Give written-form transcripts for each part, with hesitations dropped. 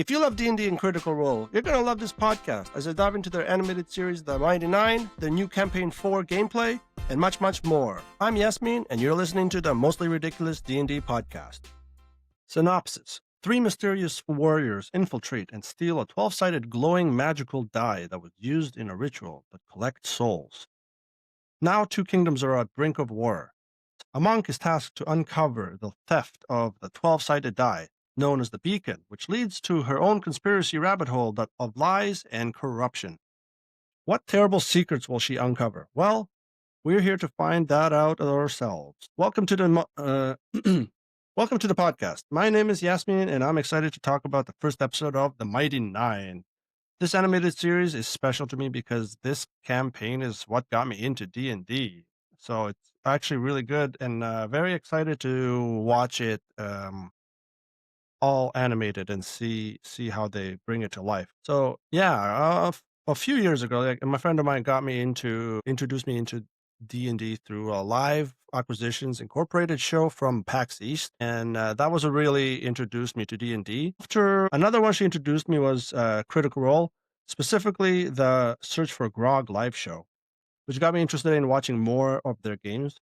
If you love D&D and Critical Role, you're going to love this podcast as I dive into their animated series, The Mighty Nine, their new Campaign 4 gameplay, and much, much more. I'm Yasmin, and you're listening to the Mostly Ridiculous D&D podcast. Synopsis. 3 mysterious warriors infiltrate and steal a 12-sided glowing magical die that was used in a ritual that collects souls. Now 2 kingdoms are at brink of war. A monk is tasked to uncover the theft of the 12-sided die, known as the Beacon, which leads to her own conspiracy rabbit hole of lies and corruption. What terrible secrets will she uncover? Well, we're here to find that out ourselves. Welcome to the welcome to the podcast. My name is Yasmin, and I'm excited to talk about the first episode of The Mighty Nine. This animated series is special to me because this campaign is what got me into D&D. So it's actually really good, and very excited to watch it all animated and see how they bring it to life. So yeah, a few years ago, like, my friend of mine introduced me into D&D through a Live Acquisitions Incorporated show from PAX East, and that was what really introduced me to D&D. After another one, she introduced me was Critical Role, specifically the Search for Grog live show, which got me interested in watching more of their games.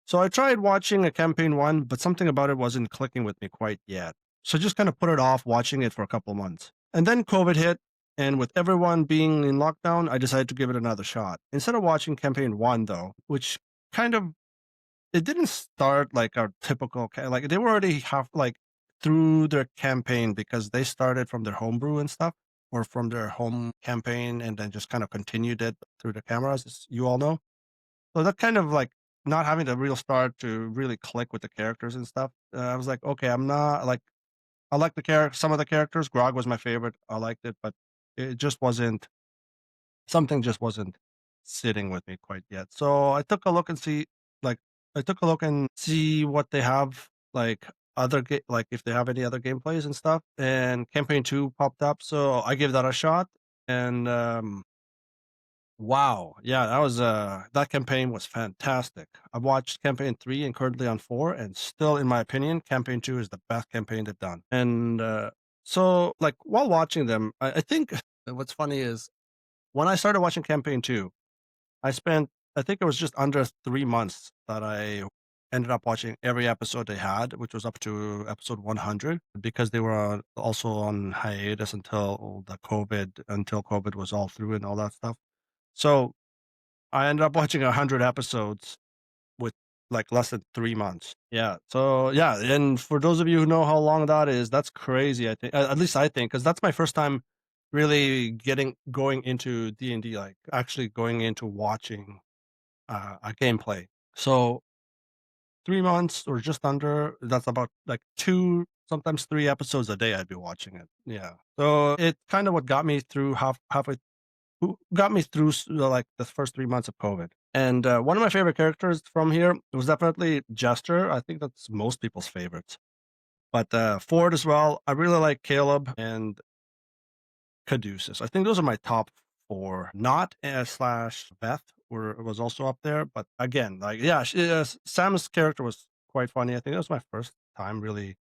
So I tried watching a campaign 1, but something about it wasn't clicking with me quite yet. So I just kind of put it off watching it for a couple months. And then COVID hit, and with everyone being in lockdown, I decided to give it another shot. Instead of watching campaign 1, though, which kind of, it didn't start like our typical, like they were already through their campaign because they started from their homebrew and stuff, or from their home campaign, and then just kind of continued it through the cameras, as you all know. So that kind of like not having the real start to really click with the characters and stuff. I was like, okay, I'm not like, I like some of the characters. Grog was my favorite. I liked it, but it just wasn't, something just wasn't sitting with me quite yet. So I took a look and see what they have, like like if they have any other gameplays and stuff. And campaign 2 popped up, so I gave that a shot. And wow, yeah, that campaign was fantastic. I've watched campaign 3 and currently on 4, and still, in my opinion, campaign 2 is the best campaign they've done. And so, like, while watching them, I think what's funny is when I started watching campaign 2, I think it was just under 3 months that I ended up watching every episode they had, which was up to episode 100, because they were also on hiatus until COVID was all through and all that stuff. So I ended up watching 100 episodes with like less than 3 months. Yeah. So yeah, and for those of you who know how long that is, that's crazy. I think, at least I think, because that's my first time really going into D&D, like actually going into watching a gameplay. So 3 months or just under, that's about like 2, sometimes 3 episodes a day I'd be watching it. Yeah. So it kind of what got me through halfway who got me through like the first 3 months of COVID. And one of my favorite characters from here was definitely Jester. I think that's most people's favorites. But Ford as well. I really like Caleb and Caduceus. I think those are my top 4. Not slash Beth was also up there, but again, like yeah, Sam's character was quite funny. I think that was my first time really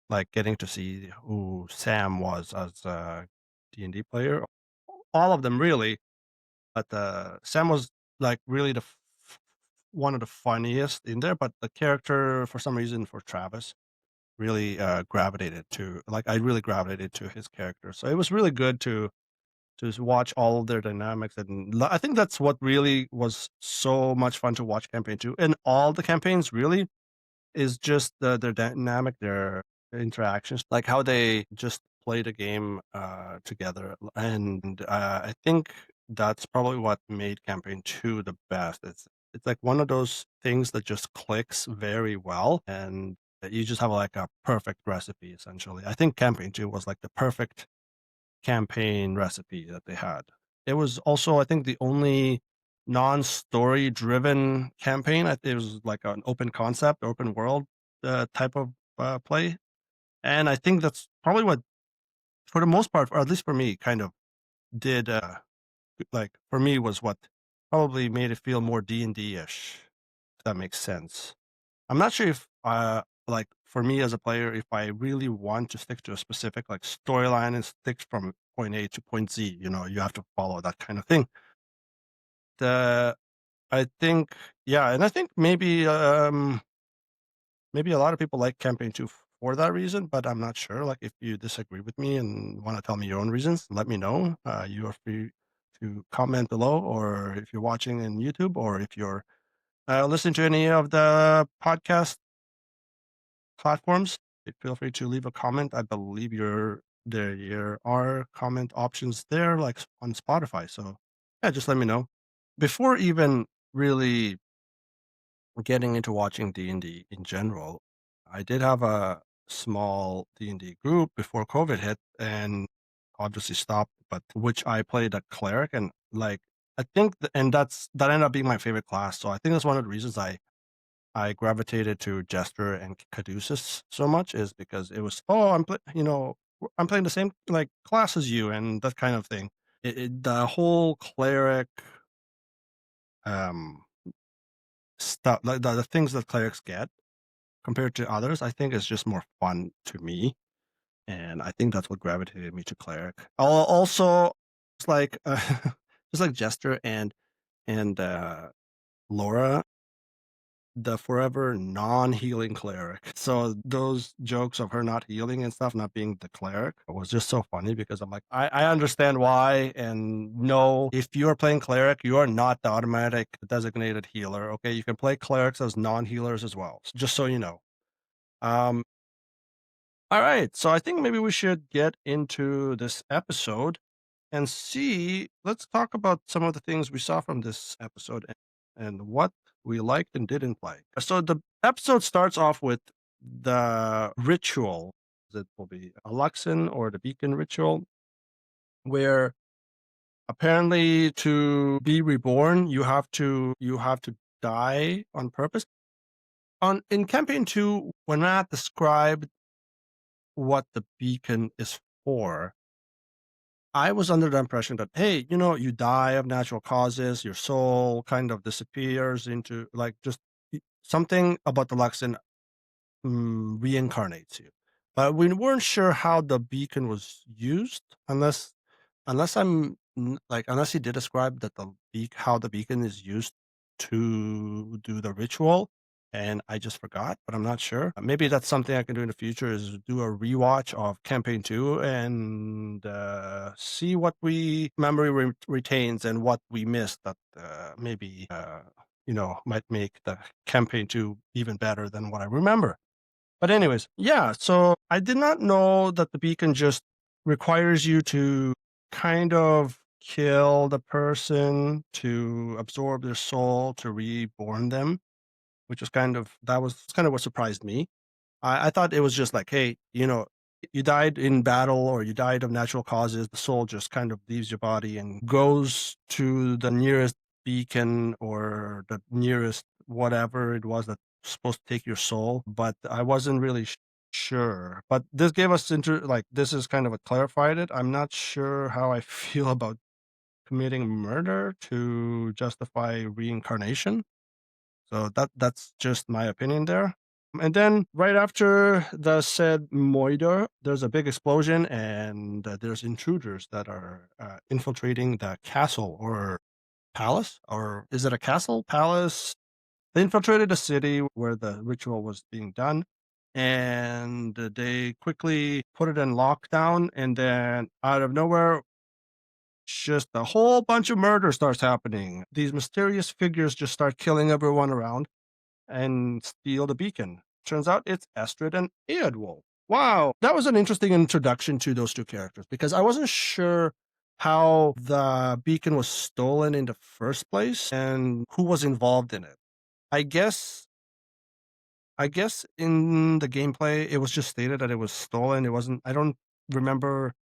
like getting to see who Sam was as a D&D player. All of them really, but Sam was like really one of the funniest in there. But the character, for some reason, for Travis, really gravitated to. Like I really gravitated to his character. So it was really good to watch all of their dynamics, and I think that's what really was so much fun to watch campaign 2. And all the campaigns really is just their dynamic, their interactions, like how they just play the game together. And I think that's probably what made campaign 2 the best. It's like one of those things that just clicks very well, and you just have like a perfect recipe essentially. I think campaign 2 was like the perfect campaign recipe that they had. It was also, I think, the only non-story driven campaign. It was like an open concept, open world type of play. And I think that's probably what, for the most part, or at least for me, kind of did, like, for me was what probably made it feel more D&D-ish, if that makes sense. I'm not sure if, like, for me as a player, if I really want to stick to a specific like storyline and stick from point A to point Z, you have to follow that kind of thing. The I think, yeah, and I think maybe a lot of people like campaign 2 for that reason, but I'm not sure. Like, if you disagree with me and want to tell me your own reasons, let me know. You are free to comment below, or if you're watching in YouTube, or if you're listening to any of the podcast platforms, feel free to leave a comment. I believe there are comment options there, like on Spotify. So yeah, just let me know. Before even really getting into watching D&D in general, I did have a small D&D group before COVID hit and obviously stopped, but which I played a cleric and like I think and that ended up being my favorite class. So I think that's one of the reasons I gravitated to Jester and Caduceus so much is because it was I'm playing the same like class as you and that kind of thing. The whole cleric um stuff like the things that clerics get compared to others, I think is just more fun to me, and I think that's what gravitated me to cleric. Also, it's like just like Jester and Laura, the forever non-healing cleric. So those jokes of her not healing and stuff, not being the cleric, was just so funny because I'm like, I understand why, and no, if you are playing cleric, you are not the automatic designated healer. Okay, you can play clerics as non-healers as well. Just so you know. Um, all right, so I think maybe we should get into this episode and see. Let's talk about some of the things we saw from this episode and what we liked and didn't like. So the episode starts off with the ritual. It will be a Luxon or the beacon ritual, where apparently to be reborn, you have to die on purpose. On in campaign 2, when Matt described what the beacon is for, I was under the impression that, hey, you die of natural causes, your soul kind of disappears into like just something about the Luxon reincarnates you. But we weren't sure how the beacon was used unless he did describe that how the beacon is used to do the ritual, and I just forgot, but I'm not sure. Maybe that's something I can do in the future is do a rewatch of campaign 2 and see what we memory retains and what we missed that maybe might make the campaign 2 even better than what I remember. But anyways, yeah, so I did not know that the beacon just requires you to kind of kill the person to absorb their soul to reborn them, which was that was kind of what surprised me. I thought it was just like, hey, you died in battle or you died of natural causes. The soul just kind of leaves your body and goes to the nearest beacon or the nearest whatever it was that's supposed to take your soul. But I wasn't really sure. But this gave us this is kind of what clarified it. I'm not sure how I feel about committing murder to justify reincarnation. So that's just my opinion there. And then right after the said moider, there's a big explosion, and there's intruders that are infiltrating the castle or palace, or is it a castle palace? They infiltrated the city where the ritual was being done, and they quickly put it in lockdown. And then out of nowhere, just a whole bunch of murder starts happening. These mysterious figures just start killing everyone around and steal the beacon. Turns out it's Estrid and Eadwulf. Wow, that was an interesting introduction to those two characters because I wasn't sure how the beacon was stolen in the first place and who was involved in it. I guess in the gameplay it was just stated that it was stolen. It wasn't I don't remember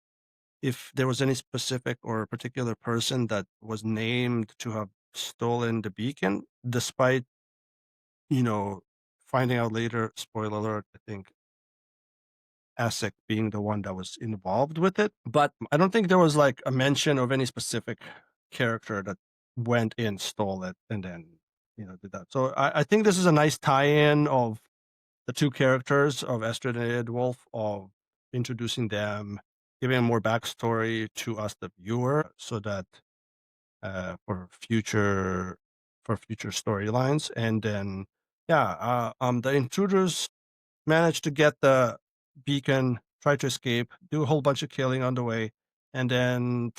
if there was any specific or particular person that was named to have stolen the beacon, despite you know, finding out later, spoiler alert, I think Essex being the one that was involved with it. But I don't think there was like a mention of any specific character that went in, stole it, and then, did that. So I think this is a nice tie in of the two characters of Estrid and Edwulf, of introducing them, giving a more backstory to us, the viewer, so that for future storylines. And then the intruders managed to get the beacon, try to escape, do a whole bunch of killing on the way, and then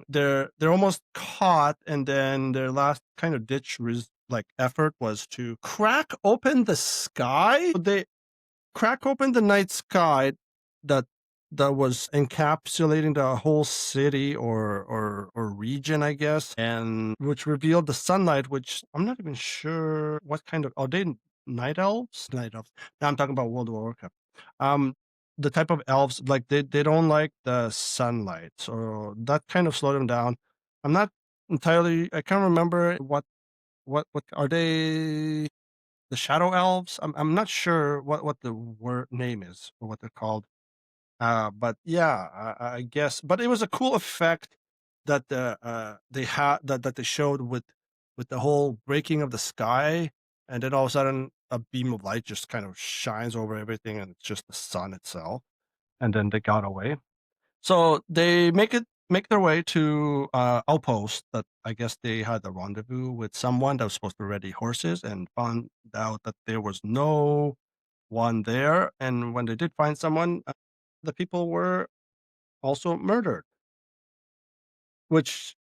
they're almost caught, and then their last kind of effort was to crack open the sky. They crack open the night sky that was encapsulating the whole city or region, I guess, and which revealed the sunlight, which I'm not even sure what kind of, are they night elves? Night elves. Now I'm talking about World of Warcraft. The type of elves, like they don't like the sunlight, so that kind of slowed them down. I'm not entirely. I can't remember what are they, the shadow elves. I'm not sure what the word name is or what they're called. But yeah, I guess. But it was a cool effect that they had that they showed with the whole breaking of the sky, and then all of a sudden a beam of light just kind of shines over everything, and it's just the sun itself. And then they got away. So they make their way to outpost that I guess they had a rendezvous with someone that was supposed to ready horses, and found out that there was no one there. And when they did find someone, the people were also murdered, which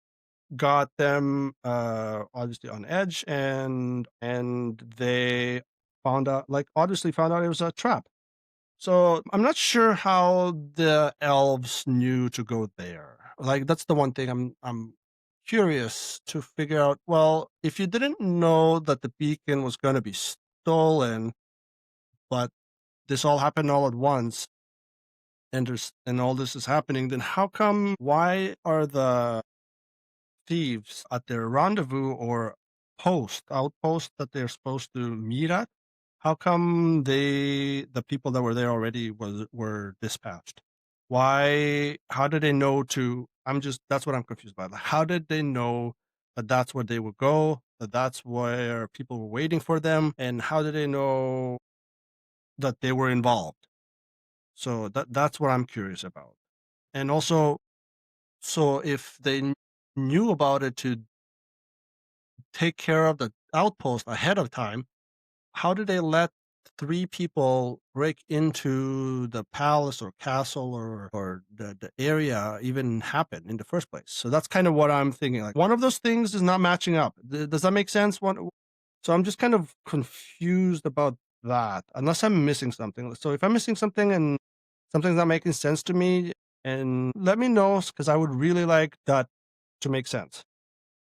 got them obviously on edge, and they obviously found out it was a trap. So I'm not sure how the elves knew to go there. Like that's the one thing I'm curious to figure out. Well, if you didn't know that the beacon was going to be stolen, but this all happened all at once, and all this is happening, then how come? Why are the thieves at their rendezvous or outpost that they're supposed to meet at? How come the people that were there already were dispatched? Why? How did they know to? That's what I'm confused about. Like, how did they know that that's where they would go? That's where people were waiting for them, and how did they know that they were involved? So that's what I'm curious about. And also, so if they knew about it to take care of the outpost ahead of time, how did they let three people break into the palace or castle or the area even happen in the first place? So that's kind of what I'm thinking. Like one of those things is not matching up. Does that make sense? So I'm just kind of confused about that, unless I'm missing something. So if I'm missing something and something's not making sense to me, and let me know, because I would really like that to make sense.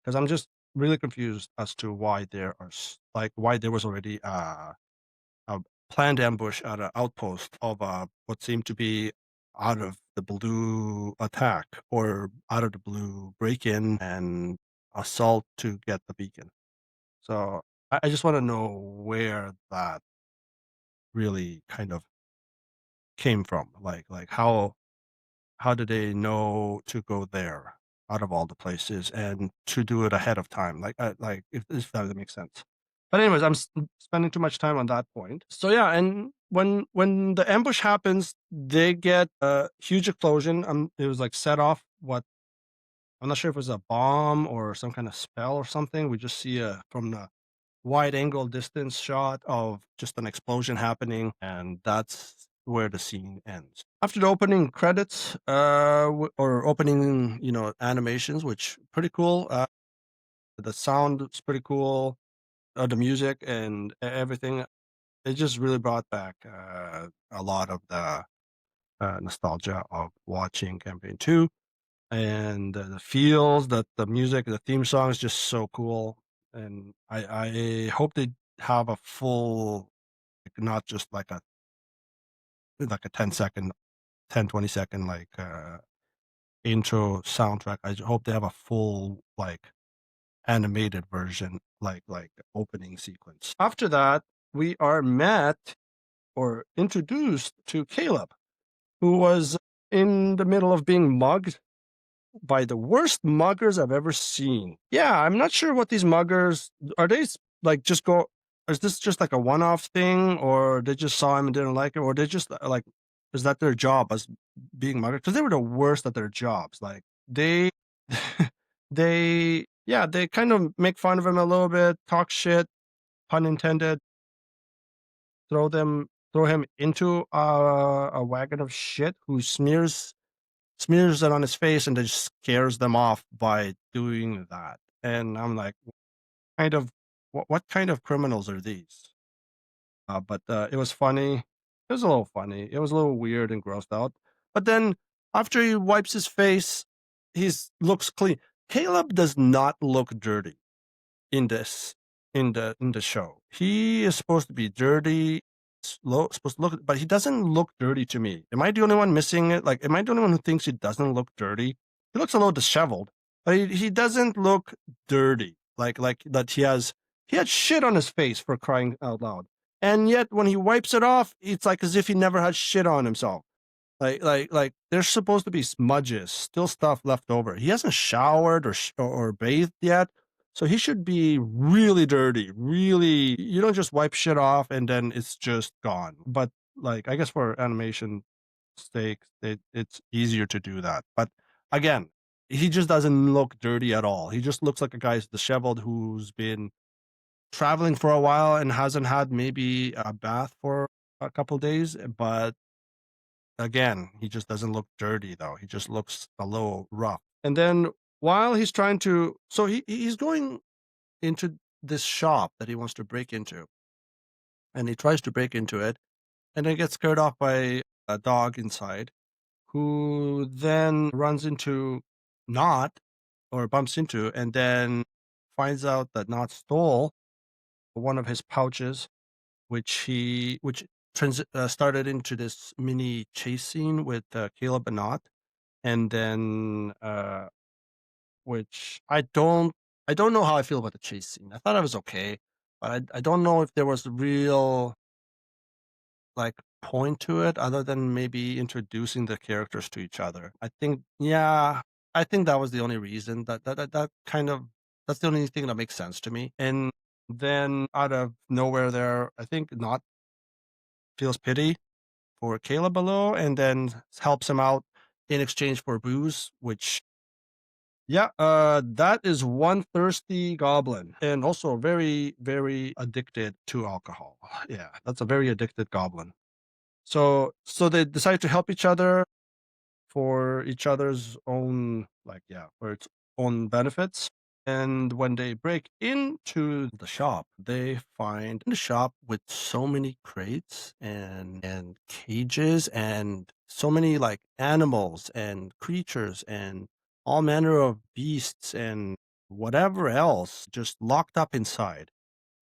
Because I'm just really confused as to why why there was already a planned ambush at an outpost of what seemed to be out of the blue attack, or out of the blue break in and assault to get the beacon. So I just want to know where that really kind of came from. Like how did they know to go there out of all the places and to do it ahead of time? Like if that makes sense. But anyways, spending too much time on that point. So yeah, and when the ambush happens, they get a huge explosion. It was like set off. What, I'm not sure if it was a bomb or some kind of spell or something. We just see from the wide angle distance shot of just an explosion happening, and that's where the scene ends. After the opening credits, or opening, animations, which pretty cool. The sound is pretty cool. The music and everything, it just really brought back a lot of the nostalgia of watching campaign 2, and the feels that the music, the theme song is just so cool. And I hope they have a full, not just like a 10-second, 10-20 second intro soundtrack. I hope they have a full animated version, like opening sequence. After that, we are met or introduced to Caleb, who was in the middle of being mugged by the worst muggers I've ever seen. Yeah, I'm not sure what these muggers are. They like just go. is this just like a one-off thing, or they just saw him and didn't like it, or they just like, is that their job as being muggers? Because they were the worst at their jobs. Like they, they kind of make fun of him a little bit, talk shit, pun intended, throw him into a wagon of shit who smears it on his face and then just scares them off by doing that. And I'm like, kind of, what kind of criminals are these? But it was funny. It was a little funny. It was a little weird and grossed out. But then after he wipes his face, he's looks clean. Caleb does not look dirty in this in the show. He is supposed to be dirty, supposed to look, but he doesn't look dirty to me. Am I the only one missing it? Like, am I the only one who thinks he doesn't look dirty? He looks a little disheveled, but he doesn't look dirty. Like that he had shit on his face, for crying out loud. And yet when he wipes it off, it's like as if he never had shit on himself. Like there's supposed to be smudges, still stuff left over. He hasn't showered or bathed yet, so he should be really dirty. Really, you don't just wipe shit off and then it's just gone. But like, I guess for animation sake, it's easier to do that. But again, he just doesn't look dirty at all. He just looks like a guy who's disheveled, who's been traveling for a while and hasn't had maybe a bath for a couple days, but again, he just doesn't look dirty though. He just looks a little rough. And then while he's trying to, so he's going into this shop that he wants to break into, and he tries to break into it, and then gets scared off by a dog inside, who then runs into Not, or bumps into, and then finds out that Not stole one of his pouches, which started into this mini chase scene with Caleb and Not. And then which I don't know how I feel about the chase scene. I thought I was okay, but I don't know if there was a real like point to it other than maybe introducing the characters to each other. I think, yeah, I think that was the only reason that kind of, that's the only thing that makes sense to me. And then out of nowhere there, I think Not feels pity for Caleb below and then helps him out in exchange for booze, which, yeah, that is one thirsty goblin, and also very, very addicted to alcohol. Yeah, that's a very addicted goblin. So they decide to help each other for each other's own, like, yeah, for its own benefits. And when they break into the shop, they find the shop with so many crates and cages and so many like animals and creatures and all manner of beasts and whatever else just locked up inside.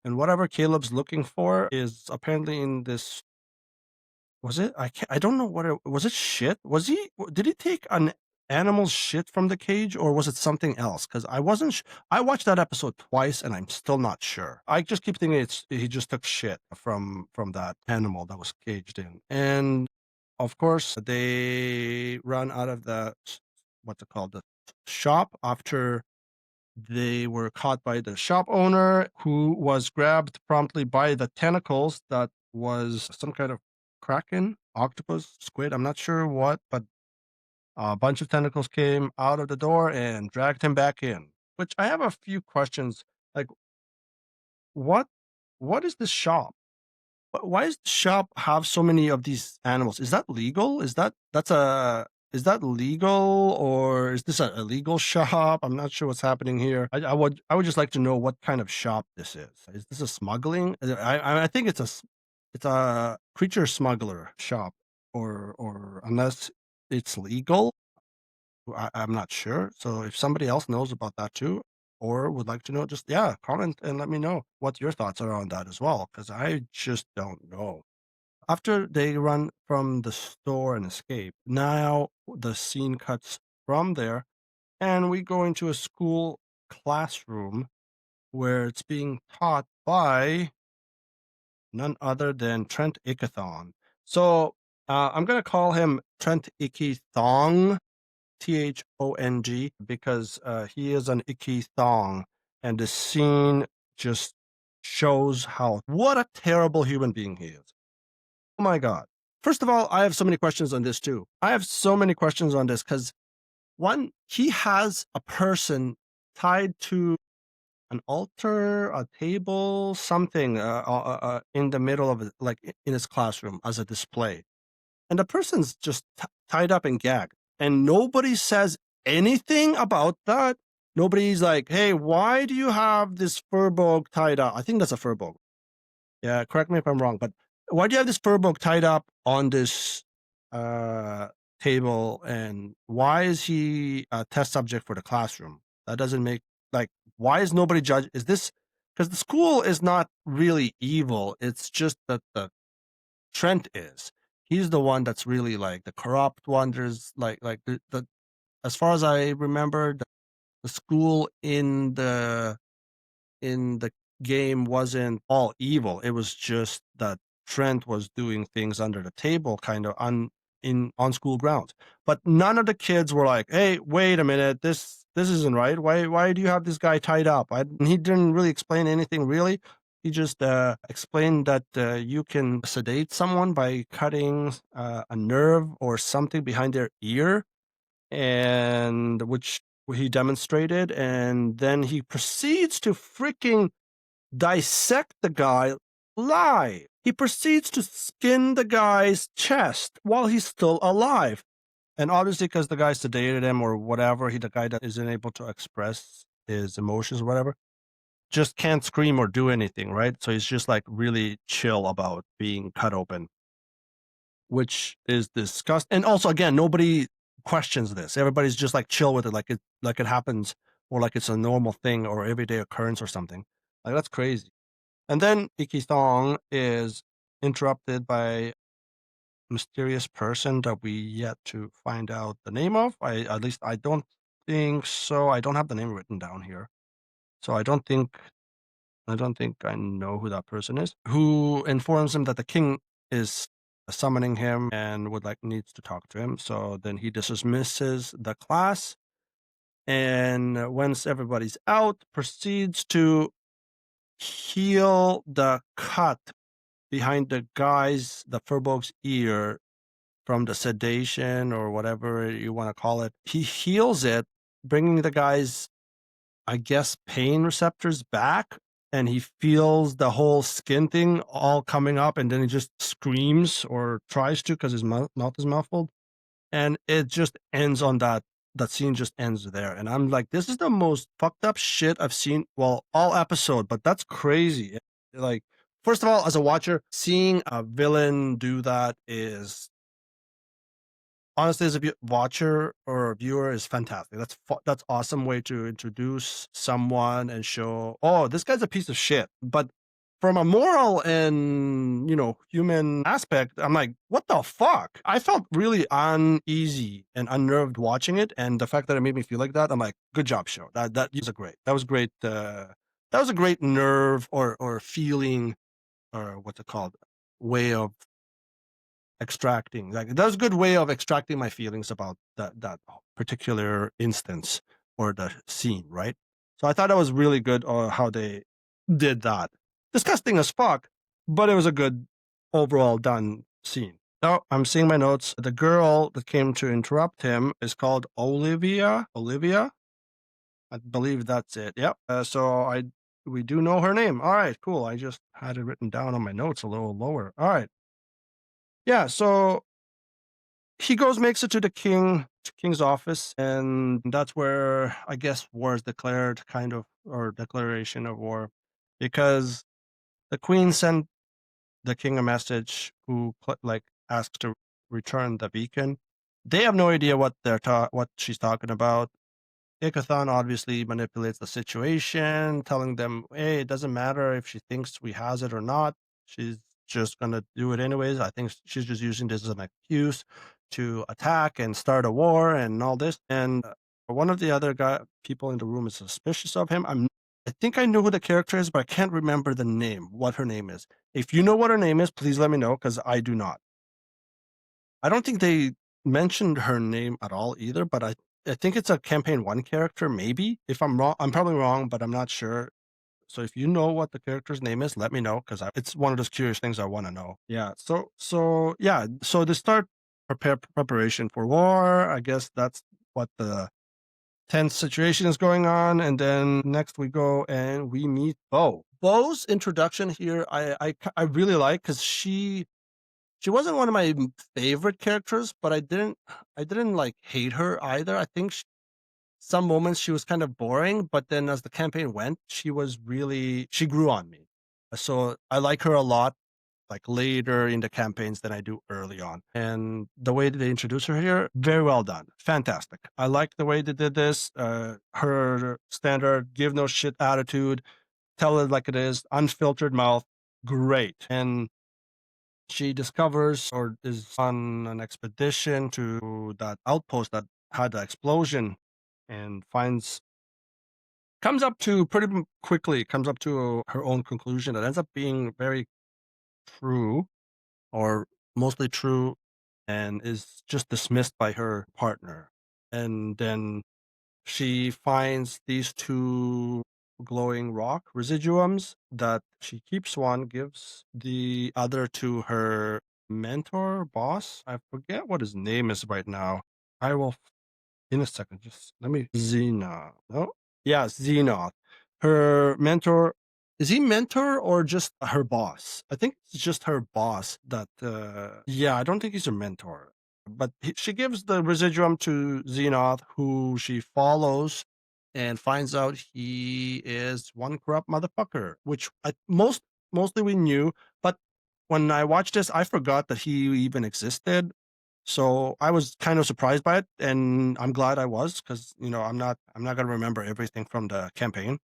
And whatever Caleb's looking for is apparently in this, was it? I don't know what it was. It shit? Did he take an animal's shit from the cage, or was it something else? Because I wasn't. I watched that episode twice, and I'm still not sure. I just keep thinking he just took shit from that animal that was caged in. And of course, they run out of the, what's it called, the shop, after they were caught by the shop owner, who was grabbed promptly by the tentacles that was some kind of kraken, octopus, squid, I'm not sure what, but a bunch of tentacles came out of the door and dragged him back in. Which I have a few questions. Like, what what is this shop? Why does the shop have so many of these animals? Is that legal? Is that legal, or is this an illegal shop? I'm not sure what's happening here. I would just like to know what kind of shop this is. Is this a smuggling? I think it's a creature smuggler shop, or unless it's legal, I'm not sure. So if somebody else knows about that too, or would like to know, just, yeah, comment and let me know what your thoughts are on that as well, because I just don't know. After they run from the store and escape, now the scene cuts from there, and we go into a school classroom where it's being taught by none other than Trent Ikithon. So I'm going to call him Trent Ikithon, Thong, because he is an Ikithon, and the scene just shows what a terrible human being he is. Oh my god. First of all, I have so many questions on this too. I have so many questions on this because one, he has a person tied to an altar, a table, something in the middle of it, like in his classroom as a display. And the person's just tied up and gagged. And nobody says anything about that. Nobody's like, hey, why do you have this furbolg tied up? I think that's a furbolg. Yeah, correct me if I'm wrong, but why do you have this furbolg tied up on this table? And why is he a test subject for the classroom? That doesn't make, like, why is nobody judge? Is this because the school is not really evil? It's just that the Trent is. He's the one that's really like the corrupt one. There's like the as far as I remember, the school in the game wasn't all evil. It was just that Trent was doing things under the table, kind of on school grounds. But none of the kids were like, "Hey, wait a minute, this isn't right. Why do you have this guy tied up?" He didn't really explain anything really. He just explained that you can sedate someone by cutting a nerve or something behind their ear, and which he demonstrated, and then he proceeds to freaking dissect the guy live. He proceeds to skin the guy's chest while he's still alive. And obviously, because the guy sedated him or whatever, the guy that isn't able to express his emotions or whatever, just can't scream or do anything, right? So he's just like really chill about being cut open, which is disgusting. And also, again, nobody questions this. Everybody's just like chill with it, like it happens, or like it's a normal thing or everyday occurrence or something. Like that's crazy. And then Ikithon is interrupted by a mysterious person that we yet to find out the name of. At least I don't think so. I don't have the name written down here. So I don't think I know who that person is. Who informs him that the king is summoning him and needs to talk to him. So then he dismisses the class, and once everybody's out, proceeds to heal the cut behind the furbolg's ear from the sedation or whatever you want to call it. He heals it, bringing the guy's, I guess, pain receptors back, and he feels the whole skin thing all coming up, and then he just screams or tries to because his mouth is muffled, and it just ends on that. That scene just ends there, and I'm like, this is the most fucked up shit I've seen. Well, all episode, but that's crazy. Like, first of all, as a watcher, seeing a villain do that is honestly, as a watcher or a viewer, is fantastic. That's awesome way to introduce someone and show, oh, this guy's a piece of shit. But from a moral and human aspect, I'm like, what the fuck? I felt really uneasy and unnerved watching it, and the fact that it made me feel like that, I'm like, good job, show. That was great. That was great. That was a great nerve or feeling, or what's it called, way of extracting. Like, that was a good way of extracting my feelings about that particular instance or the scene, right? So I thought that was really good how they did that. Disgusting as fuck, but it was a good overall done scene. Now I'm seeing my notes. The girl that came to interrupt him is called Olivia. Olivia, I believe that's it. Yep. So we do know her name. All right, cool. I just had it written down on my notes a little lower. All right. Yeah. So he makes it to the king's office, and that's where I guess war is declared, kind of, or declaration of war, because the queen sent the king a message who asks to return the beacon. They have no idea what what she's talking about. Ikithon obviously manipulates the situation, telling them, hey, it doesn't matter if she thinks we has it or not. She's just going to do it anyways. I think she's just using this as an excuse to attack and start a war and all this. And one of the other people in the room is suspicious of him. I think I know who the character is, but I can't remember the name, what her name is. If you know what her name is, please let me know, because I do not. I don't think they mentioned her name at all either, but I think it's a campaign 1 character, maybe. If I'm wrong, I'm probably wrong, but I'm not sure. So if you know what the character's name is, let me know because it's one of those curious things I want to know. Yeah. So yeah. So to start preparation for war, I guess that's what the tense situation is going on, and then next we go and we meet Bo. Bo's introduction here, I really like because she wasn't one of my favorite characters, but I didn't like hate her either. I think some moments she was kind of boring, but then as the campaign went, she grew on me. So I like her a lot, like later in the campaigns than I do early on. And the way that they introduce her here, very well done. Fantastic. I like the way they did this. Her standard give no shit attitude, tell it like it is, unfiltered mouth, great. And she discovers or is on an expedition to that outpost that had the explosion and comes up to her own conclusion that ends up being very true or mostly true and is just dismissed by her partner. And then she finds these two glowing rock residuums that she keeps one, gives the other to her mentor, boss. I forget what his name is right now. I will in a second. Just let me. Xena. No? Yeah, Xenoth. Her mentor. Is he mentor or just her boss? I think it's just her boss that. Yeah, I don't think he's her mentor. But she gives the residuum to Xenoth, who she follows and finds out he is one corrupt motherfucker, which mostly we knew. But when I watched this, I forgot that he even existed. So I was kind of surprised by it, and I'm glad I was because I'm not gonna remember everything from the campaign,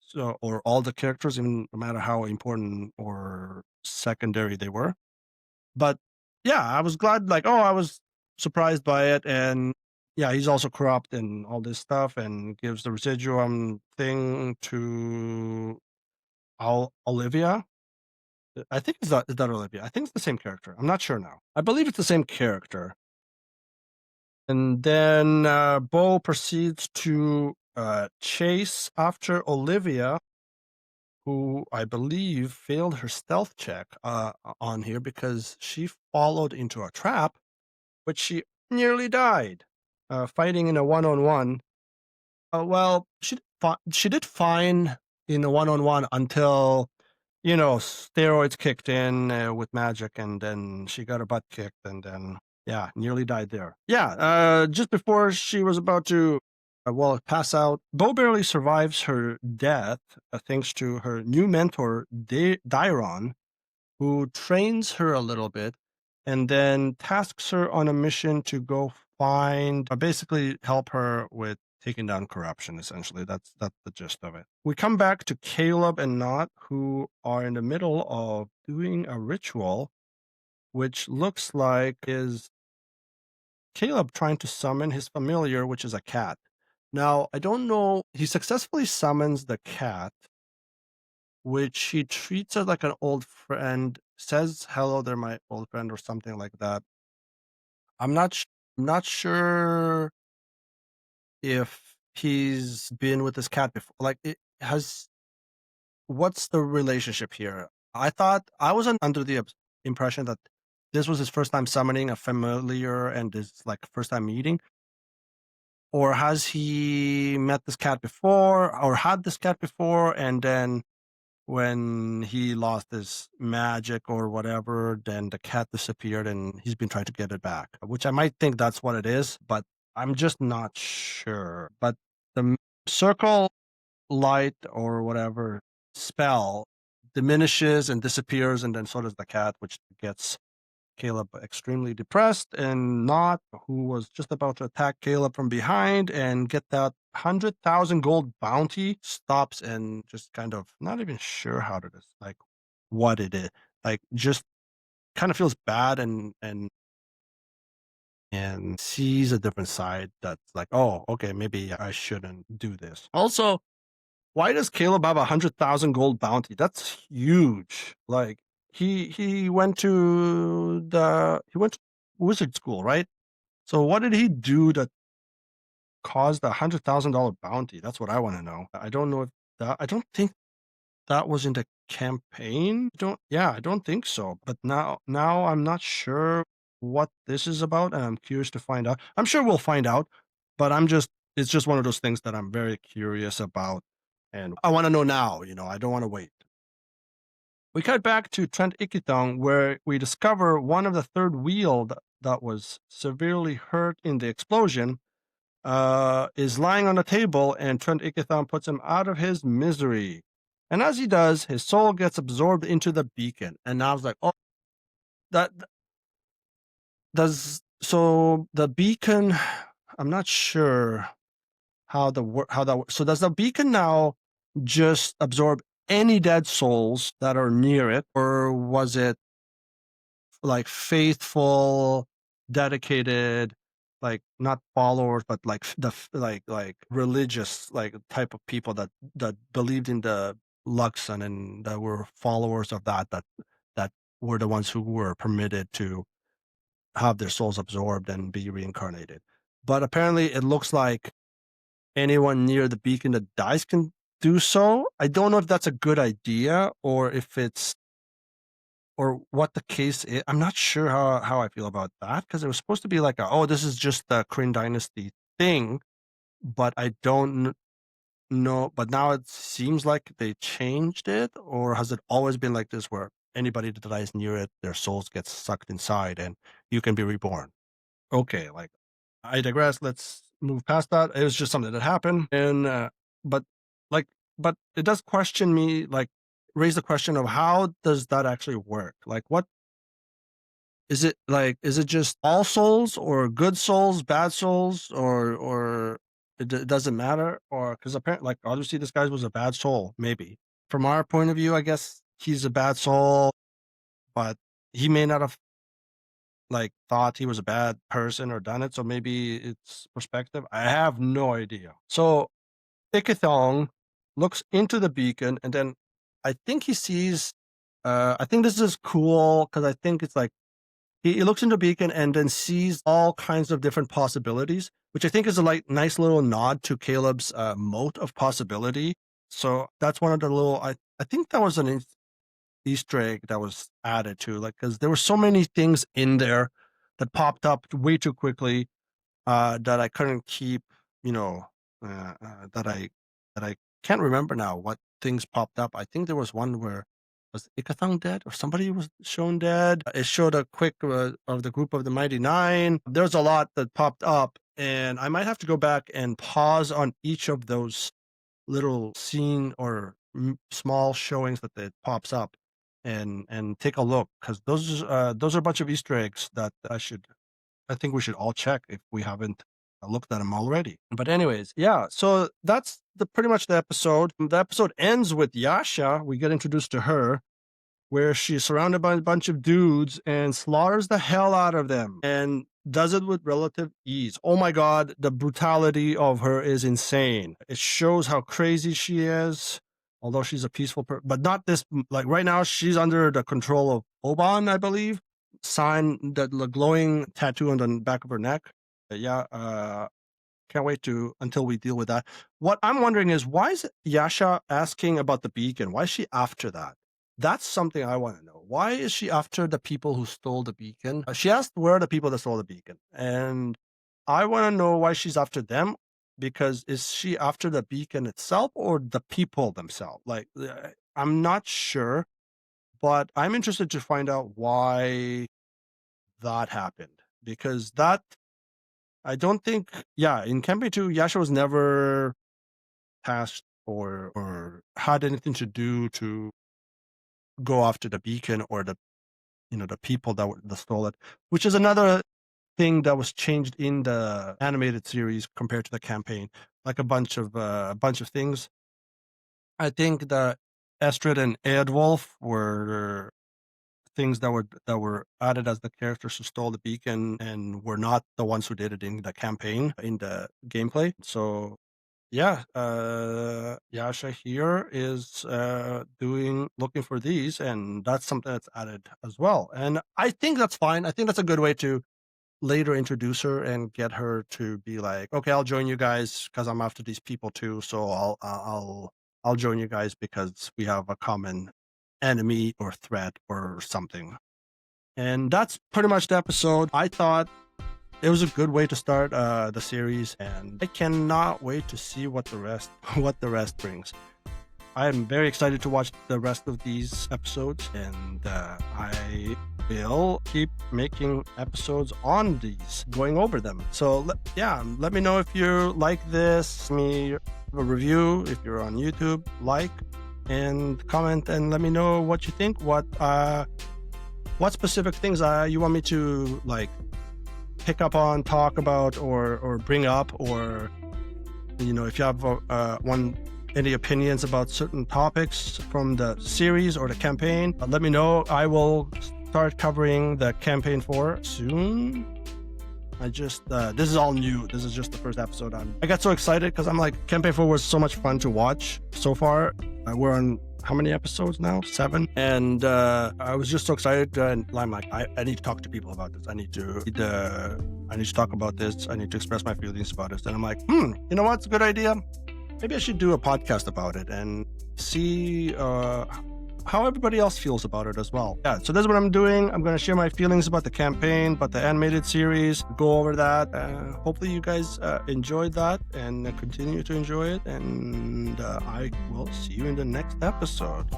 so or all the characters, even no matter how important or secondary they were. But yeah, I was glad. Like, oh, I was surprised by it, and yeah, he's also corrupt and all this stuff, and gives the residuum thing to Olivia. I think is that Olivia. I think it's the same character. I'm not sure now. I believe it's the same character. And then Bo proceeds to chase after Olivia, who I believe failed her stealth check on here because she followed into a trap, which she nearly died fighting in a one-on-one. Well, she did fine in a one-on-one until steroids kicked in with magic, and then she got her butt kicked, and then yeah, nearly died there. Yeah, just before she was about to, pass out, Bo barely survives her death thanks to her new mentor, Dairon, who trains her a little bit and then tasks her on a mission to go find, basically help her with taking down corruption. Essentially, that's the gist of it. We come back to Caleb and Not, who are in the middle of doing a ritual, which looks like is Caleb trying to summon his familiar, which is a cat. Now, I don't know. He successfully summons the cat, which he treats as like an old friend, says hello there, my old friend, or something like that. I'm not sure if he's been with this cat before. Like, it has what's the relationship here? I was under the impression that this was his first time summoning a familiar and his like first time meeting. Or has he met this cat before or had this cat before, and then when he lost his magic or whatever, then the cat disappeared and he's been trying to get it back, which I might think that's what it is, but I'm just not sure. But the circle light or whatever spell diminishes and disappears, and then so does the cat, which gets Caleb extremely depressed, and Not, who was just about to attack Caleb from behind and get that 100,000 gold bounty, stops and just kind of not even sure how to like what it is. Like just kind of feels bad and sees a different side that's like, oh, okay, maybe I shouldn't do this. Also, why does Caleb have 100,000 gold bounty? That's huge. Like he went to wizard school, right? So what did he do that caused a $100,000 bounty? That's what I want to know. I don't know if I don't think that was in the campaign. I don't think so. But now I'm not sure what this is about, and I'm curious to find out. I'm sure we'll find out, but it's just one of those things that I'm very curious about, and I want to know now. I don't want to wait. We cut back to Trent Ikithon, where we discover one of the third wheel that was severely hurt in the explosion is lying on the table, and Trent Ikithon puts him out of his misery. And as he does, his soul gets absorbed into the beacon. And now I was like, oh, that does so the beacon. I'm not sure how that works. So does the beacon now just absorb any dead souls that are near it, or was it like faithful, dedicated, like not followers, but like like religious like type of people that believed in the Luxon and that were followers of that were the ones who were permitted to have their souls absorbed and be reincarnated. But apparently, it looks like anyone near the beacon that dies can do so. I don't know if that's a good idea or if it's or what the case is. I'm not sure how I feel about that because it was supposed to be like, this is just the Kryn Dynasty thing, but I don't know. But now it seems like they changed it, or has it always been like this where anybody that dies near it, their souls get sucked inside and you can be reborn? Okay, like I digress. Let's move past that. It was just something that happened, and but like, but it does question me, like, raise the question of how does that actually work? Like, what is it like? Is it just all souls, or good souls, bad souls, or it doesn't matter? Or because apparently, like, obviously, this guy was a bad soul. Maybe from our point of view, I guess he's a bad soul, but he may not have like thought he was a bad person or done it. So maybe it's perspective. I have no idea. So Ikithong looks into the beacon and then I think he sees I think this is cool because I think it's like he looks into the beacon and then sees all kinds of different possibilities, which I think is a like nice little nod to Caleb's moat of possibility. So that's one of the little I think that was an Easter egg that was added to, like, because there were so many things in there that popped up way too quickly that I couldn't keep, you know, that I can't remember now what things popped up. I think there was one where was Ikithang dead or somebody was shown dead. It showed a quick of the group of the Mighty Nine. There's a lot that popped up, and I might have to go back and pause on each of those little scene or small showings that it pops up and take a look because those are a bunch of Easter eggs that I think we should all check if we haven't looked at them already. But anyways, yeah. So that's the pretty much the episode. The episode ends with Yasha. We get introduced to her, where she's surrounded by a bunch of dudes and slaughters the hell out of them and does it with relative ease. Oh my God, the brutality of her is insane. It shows how crazy she is, although she's a peaceful person, but not this. Like right now, she's under the control of Oban, I believe. Sign the glowing tattoo on the back of her neck. Can't wait until we deal with that. What I'm wondering is why is Yasha asking about the beacon? Why is she after that? That's something I want to know. Why is she after the people who stole the beacon? She asked where are the people that stole the beacon, and I want to know why she's after them. Because is she after the beacon itself or the people themselves? Like, I'm not sure, but I'm interested to find out why that happened. Because that I don't think, in campaign 2, Yasha was never tasked or had anything to do to go after the beacon or the people that stole it, which is another thing that was changed in the animated series compared to the campaign. Like a bunch of things. I think the Estrid and Eadwolf were things that were added as the characters who stole the beacon and were not the ones who did it in the campaign in the gameplay. So Yasha here is looking for these, and that's something that's added as well. And I think that's fine. I think that's a good way to later introduce her and get her to be like, okay, I'll join you guys because I'm after these people too. So I'll I'll join you guys because we have a common enemy or threat or something. And that's pretty much the episode. I thought it was a good way to start the series, and I cannot wait to see what the rest brings. I am very excited to watch the rest of these episodes, and I will keep making episodes on these, going over them. So let me know if you like this. Me a review if you're on YouTube, like and comment, and let me know what you think. What specific things you want me to like pick up on, talk about, or bring up, or if you have any opinions about certain topics from the series or the campaign, let me know. I will start covering the campaign 4 soon. This is all new. This is just the first episode. I got so excited because I'm like, campaign 4 was so much fun to watch so far. We're on how many episodes now? 7. And I was just so excited, and I'm like, I need to talk to people about this. I need to talk about this. I need to express my feelings about this. And I'm like, you know what? It's a good idea. Maybe I should do a podcast about it and see how everybody else feels about it as well. Yeah, so that's what I'm doing. I'm going to share my feelings about the campaign, about the animated series, go over that. Hopefully you guys enjoyed that and continue to enjoy it. And I will see you in the next episode.